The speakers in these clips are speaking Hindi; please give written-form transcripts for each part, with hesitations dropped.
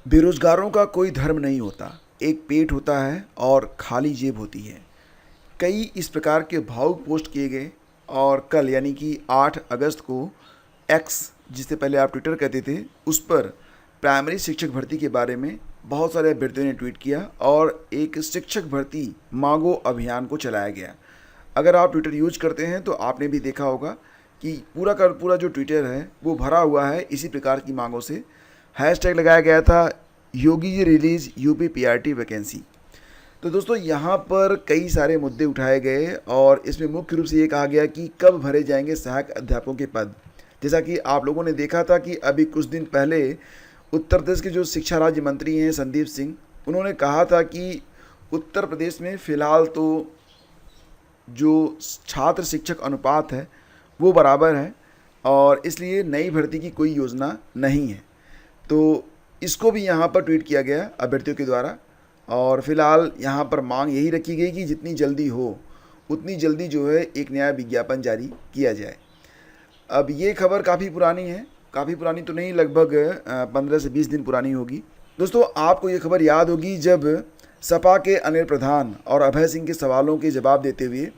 बेरोजगारों का कोई धर्म नहीं होता। एक पेट होता है और खाली जेब होती है। कई इस प्रकार के भावुक पोस्ट किए गए और कल यानी कि 8 अगस्त को एक्स, जिससे पहले आप ट्विटर कहते थे, उस पर प्राइमरी शिक्षक भर्ती के बारे में बहुत सारे अभ्यर्थियों ने ट्वीट किया और एक शिक्षक भर्ती मांगो अभियान को चलाया गया। अगर आप ट्विटर यूज करते हैं तो आपने भी देखा होगा कि पूरा का पूरा जो ट्विटर है वो भरा हुआ है इसी प्रकार की मांगों से। हैशटैग लगाया गया था योगी ji release UP PRT vacancy. तो दोस्तों यहाँ पर कई सारे मुद्दे उठाए गए और इसमें मुख्य रूप से ये कहा गया कि कब भरे जाएंगे सहायक अध्यापकों के पद। जैसा कि आप लोगों ने देखा था कि अभी कुछ दिन पहले उत्तर प्रदेश के जो शिक्षा राज्य मंत्री हैं संदीप सिंह, उन्होंने कहा था कि उत्तर प्रदेश में फ़िलहाल तो जो छात्र शिक्षक अनुपात है वो बराबर है और इसलिए नई भर्ती की कोई योजना नहीं है। तो इसको भी यहाँ पर ट्वीट किया गया अभ्यर्थियों के द्वारा और फिलहाल यहाँ पर मांग यही रखी गई कि जितनी जल्दी हो उतनी जल्दी जो है एक नया विज्ञापन जारी किया जाए। अब ये खबर काफ़ी पुरानी है, काफ़ी पुरानी तो नहीं, लगभग 15 से 20 दिन पुरानी होगी। दोस्तों आपको ये खबर याद होगी जब सपा के अनिल प्रधान और अभय सिंह के सवालों के जवाब देते हुए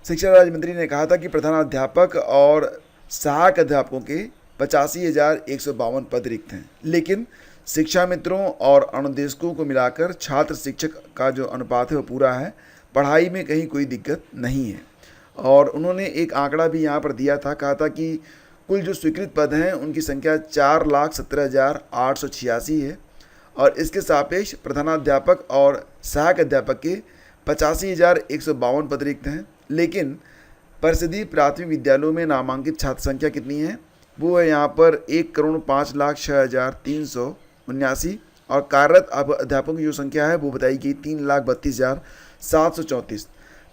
शिक्षा राज्य मंत्री ने कहा था कि प्रधानाध्यापक और सहायक अध्यापकों के 85,152 पद रिक्त हैं, लेकिन शिक्षा मित्रों और अनुदेशकों को मिलाकर छात्र शिक्षक का जो अनुपात है वो पूरा है, पढ़ाई में कहीं कोई दिक्कत नहीं है। और उन्होंने एक आंकड़ा भी यहाँ पर दिया था, कहा था कि कुल जो स्वीकृत पद हैं उनकी संख्या 4,17,886 है और इसके सापेक्ष प्रधानाध्यापक और सहायक अध्यापक के 85,152 पद रिक्त हैं। लेकिन परिषदीय प्राथमिक विद्यालयों में नामांकित छात्र संख्या कितनी है, वो है यहाँ पर 1,05,06,379 और कार्यरत अध्यापकों की जो संख्या है वो बताई गई 3,32,734।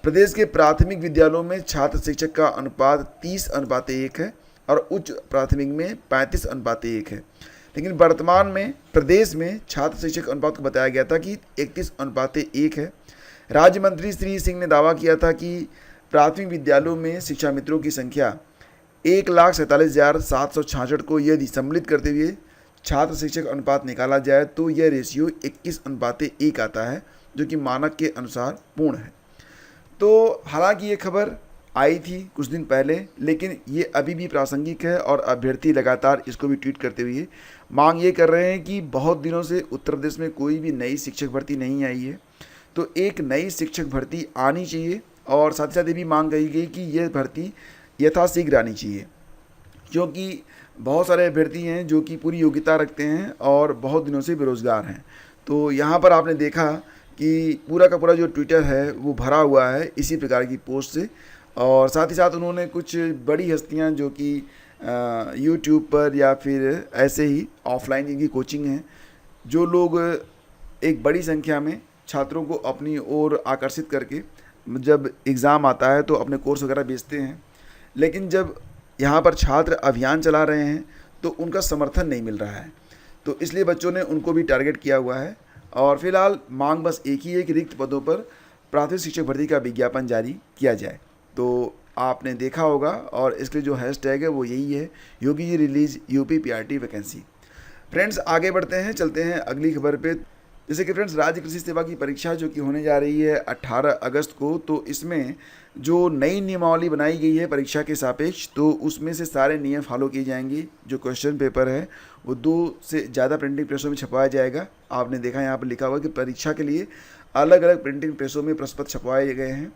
प्रदेश के प्राथमिक विद्यालयों में छात्र शिक्षक का अनुपात 30:1 है और उच्च प्राथमिक में 35:1 है। लेकिन वर्तमान में प्रदेश में छात्र शिक्षक अनुपात को बताया गया था कि 31:1 है। राज्य मंत्री श्री सिंह ने दावा किया था कि प्राथमिक विद्यालयों में शिक्षा मित्रों की संख्या 1,47,766 को यदि सम्मिलित करते हुए छात्र शिक्षक अनुपात निकाला जाए तो यह रेशियो 21:1 आता है, जो कि मानक के अनुसार पूर्ण है। तो हालांकि ये खबर आई थी कुछ दिन पहले, लेकिन ये अभी भी प्रासंगिक है और अभ्यर्थी लगातार इसको भी ट्वीट करते हुए मांग ये कर रहे हैं कि बहुत दिनों से उत्तर प्रदेश में कोई भी नई शिक्षक भर्ती नहीं आई है, तो एक नई शिक्षक भर्ती आनी चाहिए। और साथ ही साथ ये भी मांग कही गई कि यह भर्ती यथाशीघ्र आनी चाहिए, क्योंकि बहुत सारे अभ्यर्थी हैं जो कि पूरी योग्यता रखते हैं और बहुत दिनों से बेरोज़गार हैं। तो यहाँ पर आपने देखा कि पूरा का पूरा जो ट्विटर है वो भरा हुआ है इसी प्रकार की पोस्ट से। और साथ ही साथ उन्होंने कुछ बड़ी हस्तियाँ जो कि यूट्यूब पर या फिर ऐसे ही ऑफलाइन जिनकी कोचिंग है, जो लोग एक बड़ी संख्या में छात्रों को अपनी ओर आकर्षित करके जब एग्ज़ाम आता है तो अपने कोर्स वगैरह बेचते हैं, लेकिन जब यहाँ पर छात्र अभियान चला रहे हैं तो उनका समर्थन नहीं मिल रहा है। तो इसलिए बच्चों ने उनको भी टारगेट किया हुआ है और फिलहाल मांग बस एक ही है कि रिक्त पदों पर प्राथमिक शिक्षक भर्ती का विज्ञापन जारी किया जाए। तो आपने देखा होगा और इसके लिए जो हैशटैग है वो यही है, Yogi ji release UP PRT vacancy. Friends आगे बढ़ते हैं, चलते हैं अगली खबर पे। जैसे कि फ्रेंड्स राज्य कृषि सेवा की परीक्षा जो कि होने जा रही है 18 अगस्त को, तो इसमें जो नई नियमावली बनाई गई है परीक्षा के सापेक्ष, तो उसमें से सारे नियम फॉलो किए जाएंगे। जो क्वेश्चन पेपर है वो 2 से ज़्यादा प्रिंटिंग प्रेसों में छपवाया जाएगा। आपने देखा यहाँ पर लिखा हुआ कि परीक्षा के लिए अलग अलग प्रिंटिंग प्रेसों में प्रश्न पत्र छपवाए गए हैं।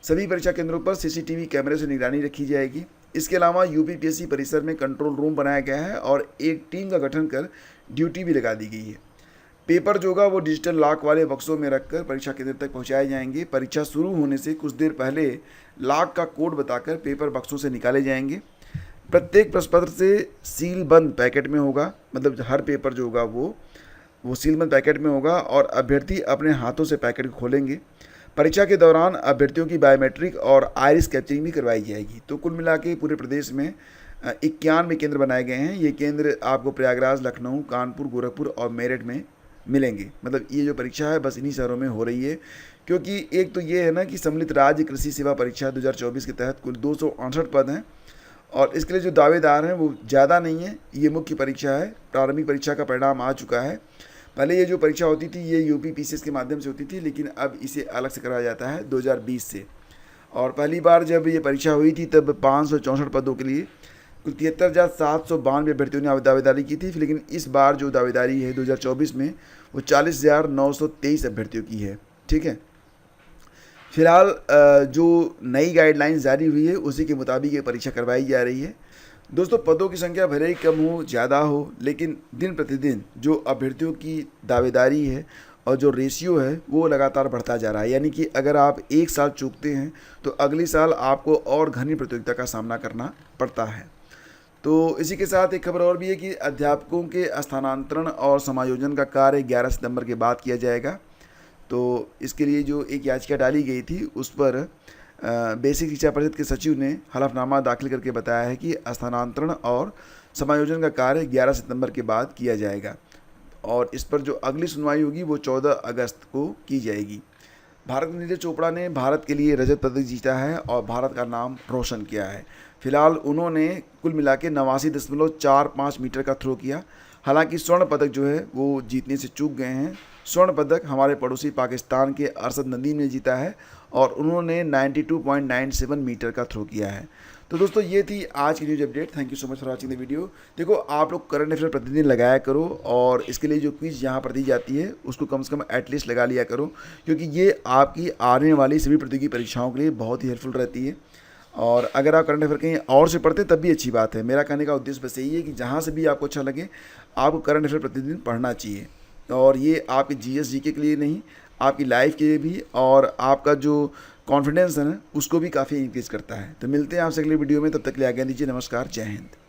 सभी परीक्षा केंद्रों पर सीसीटीवी कैमरे से निगरानी रखी जाएगी। इसके अलावा यूपीपीएससी परिसर में कंट्रोल रूम बनाया गया है और एक टीम का गठन कर ड्यूटी भी लगा दी गई है। पेपर जो होगा वो डिजिटल लॉक वाले बक्सों में रखकर परीक्षा केंद्र तक पहुंचाए जाएंगे। परीक्षा शुरू होने से कुछ देर पहले लॉक का कोड बताकर पेपर बक्सों से निकाले जाएंगे। प्रत्येक प्रश्न पत्र से सील बंद पैकेट में होगा, मतलब हर पेपर जो होगा वो सील बंद पैकेट में होगा और अभ्यर्थी अपने हाथों से पैकेट को खोलेंगे। परीक्षा के दौरान अभ्यर्थियों की बायोमेट्रिक और आइरिस कैप्चरिंग भी करवाई जाएगी। तो कुल मिला के पूरे प्रदेश में 91 केंद्र बनाए गए हैं। ये केंद्र आपको प्रयागराज, लखनऊ, कानपुर, गोरखपुर और मेरठ में मिलेंगे। मतलब ये जो परीक्षा है बस इन्हीं शहरों में हो रही है, क्योंकि एक तो ये है ना कि सम्मिलित राज्य कृषि सेवा परीक्षा 2024 के तहत कुल 268 पद हैं और इसके लिए जो दावेदार हैं वो ज़्यादा नहीं है। ये मुख्य परीक्षा है, प्रारंभिक परीक्षा का परिणाम आ चुका है। पहले ये जो परीक्षा होती थी ये यूपी पीसीएस के माध्यम से होती थी, लेकिन अब इसे अलग से कराया जाता है 2020 से। और पहली बार जब ये परीक्षा हुई थी तब 564 पदों के लिए कुल 73,792 अभ्यर्थियों ने दावेदारी की थी, लेकिन इस बार जो दावेदारी है 2024 में वो 40,923 अभ्यर्थियों की है। ठीक है, फिलहाल जो नई गाइडलाइंस जारी हुई है उसी के मुताबिक ये परीक्षा करवाई जा रही है। दोस्तों, पदों की संख्या भले ही कम हो ज़्यादा हो, लेकिन दिन प्रतिदिन जो अभ्यर्थियों की दावेदारी है और जो रेशियो है वो लगातार बढ़ता जा रहा है। यानी कि अगर आप एक साल चूकते हैं तो अगले साल आपको और घनी प्रतियोगिता का सामना करना पड़ता है। तो इसी के साथ एक खबर और भी है कि अध्यापकों के स्थानांतरण और समायोजन का कार्य 11 सितंबर के बाद किया जाएगा। तो इसके लिए जो एक याचिका डाली गई थी उस पर बेसिक शिक्षा परिषद के सचिव ने हलफनामा दाखिल करके बताया है कि स्थानांतरण और समायोजन का कार्य 11 सितंबर के बाद किया जाएगा और इस पर जो अगली सुनवाई होगी वो 14 अगस्त को की जाएगी। भारत में नीरज चोपड़ा ने भारत के लिए रजत पदक जीता है और भारत का नाम रोशन किया है। फिलहाल उन्होंने कुल मिला के 89.45 मीटर का थ्रो किया। हालांकि स्वर्ण पदक जो है वो जीतने से चूक गए हैं। स्वर्ण पदक हमारे पड़ोसी पाकिस्तान के अरशद नदीम ने जीता है और उन्होंने 92.97 मीटर का थ्रो किया है। तो दोस्तों, ये थी आज की news update. Thank you so much for watching the video. देखो, आप लोग करंट अफेयर प्रतिदिन लगाया करो और इसके लिए जो क्विज यहाँ पर दी जाती है उसको कम से कम एटलीस्ट लगा लिया करो, क्योंकि ये आपकी आने वाली सभी प्रतियोगी परीक्षाओं के लिए बहुत ही हेल्पफुल रहती है। और अगर आप करंट अफेयर कहीं और से पढ़ते तब भी अच्छी बात है। मेरा कहने का उद्देश्य बस यही है कि जहाँ से भी आपको अच्छा लगे आपको करंट अफेयर प्रतिदिन पढ़ना चाहिए। और ये आपके जीएस जीके के लिए नहीं, आपकी लाइफ के लिए भी और आपका जो कॉन्फिडेंस है ना उसको भी काफ़ी इंक्रीज़ करता है। तो मिलते हैं आपसे अगले वीडियो में, तब तक के लिए आज्ञा दीजिए। नमस्कार, जय हिंद।